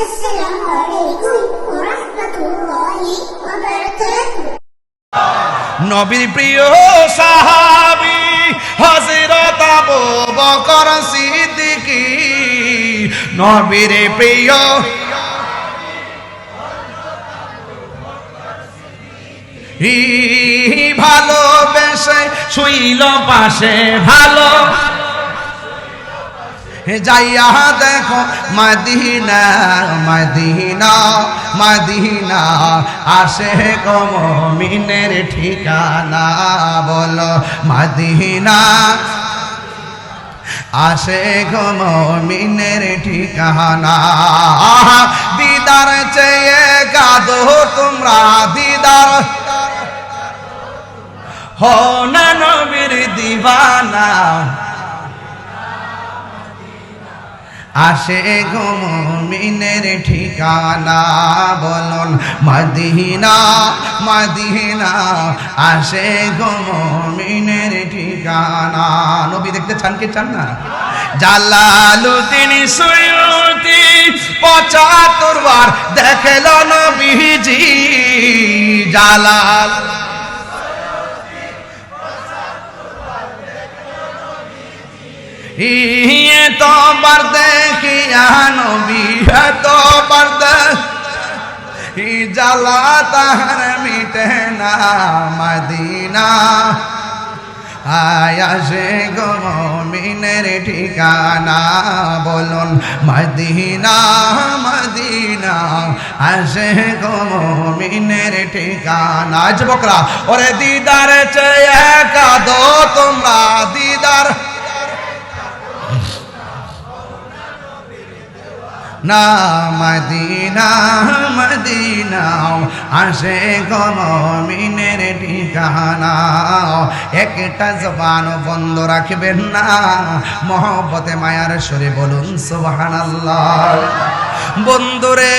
আসসালামু আলাইকুম ওয়া রাহমাতুল্লাহি ওয়া বারাকাতুহু। নবীর প্রিয় সাহাবী হযরত আবু বকর সিদ্দিক, নবীর প্রিয় ভালোবেসে শুইল পাশে, ভালো যাইয়া দেখো মদিনা মদিনা মদিনা, আসে গো মুমিনের ঠিকানা, বলো মদিনা আসে গো মুমিনের ঠিকানা। দিদার চেয়ে কাঁদো তোমরা, দিদার হো না নবীর দিওয়ানা, আসে গো মুমিনের ঠিকানা, বলুন মদিনা মদিনা, আসে গো মুমিনের ঠিকানা। নবী দেখতে চান কি চান না? জালালউদ্দিন সুয়ুতি ৭৫ বার দেখল নবীজি, জালাল তো বার দেখিয়া নবী, তো বার দেখি জ্বালা তাহার মিটে না, মদিনা আসে গো মুমিনের ঠিকানা, বলুন মদিনা মদিনা, আসে গো মুমিনের ঠিকানা। যুবকরা ওরে দিদার চেয়ে কাঁদো তোমরা, দিদার না মদিনা মদিনা, আসে গো মুমিনের ঠিকানা। একটা জবান বন্ধ রাখবেন না, মহব্বতে মায়ার সুরে বলুন সুবহানাল্লাহ। বন্ধুরে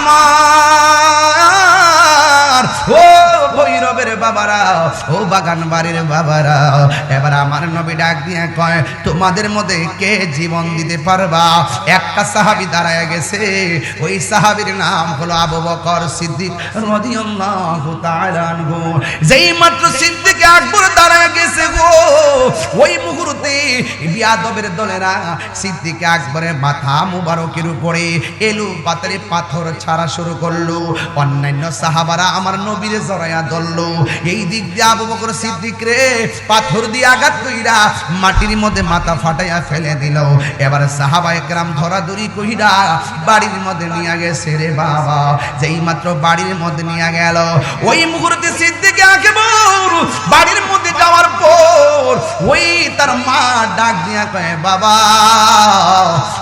আমার, ও ভৈরবের বাবারা, ও বাগান বাড়ির বাবারা, এবার আমার নবী ডাক দিয়ে কয়, তোমাদের মধ্যে কে জীবন দিতে পারবা? একটা সাহাবী দাঁড়ায় গেছে, ওই সাহাবীর নাম হলো আবু বকর সিদ্দিক রাদিয়াল্লাহু তাআলা আনহু। যেই মাত্র সিদ্দিক আকবর দাঁড়ায় গেছে গো, ওই মুহূর্তে বিয়াদবের দলেরা সিদ্দিক আকবরের মাথা মুবারকের উপরে এলু পাতরে পাথর ছাড়া শুরু করলো। অন্যান্য সাহাবারা আমার নবীরে জড়ায়া ধরলো। এই দিক দিয়ে আবু বকর সিদ্দিক রে পাথর দিয়ে আঘাত কইরা মাটির মধ্যে মাথা ফাটাইয়া ফেলে দিল। এবার সাহাবায়ে কেরাম ধরাধরি কইরা বাড়ির মধ্যে নিয়ে গেছে রে বাবা। যেই মাত্র বাড়ির মধ্যে নিয়ে গেল, ওই মুহূর্তে সিদ্দিক আকবর বাড়ির মধ্যে যাওয়ার পর ওই তার মা ডাক দিয়া কয়, বাবা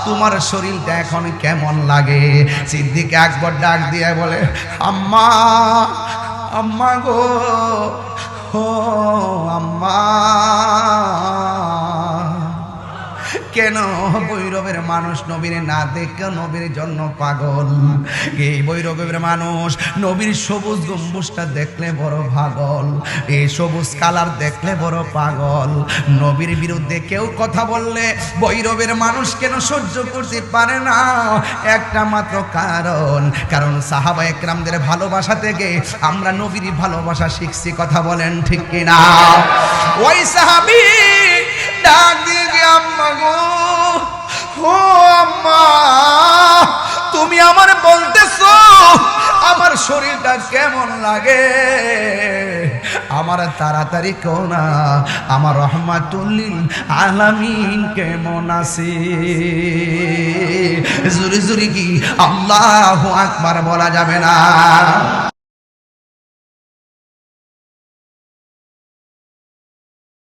তোমার শরীরটা এখন কেমন লাগে? সিদ্দিক আকবর ডাক দিয়ে বলে, আম্মা আম্মা গো, ও আম্মা। কেন ভৈরবের মানুষ নবীর না দেখে নবীর জন্য পাগল? এই ভৈরবের মানুষ নবীর সবুজ গম্বুজটা দেখলে বড় পাগল, এই সবুজ কালার দেখলে বড় পাগল। নবীর বিরুদ্ধে কেউ কথা বললে ভৈরবের মানুষ কেন সহ্য করতে পারে না? একটা মাত্র কারণ সাহাবায়ে কেরামদের ভালোবাসা থেকে আমরা নবীর ভালোবাসা শিখছি। কথা বলেন ঠিক কিনা? ওই সাহাবী ডাক দিয়ে আম্মা গো, ও আম্মা তুমি আমার বলতেছো আমার শরীরটা কেমন লাগে? আমার তাড়াতাড়ি কও না, আমার রহমাতুল্লিল আলামিন কেমন আছে? জোরে জোরে কি আল্লাহু আকবার বলা যাবে না?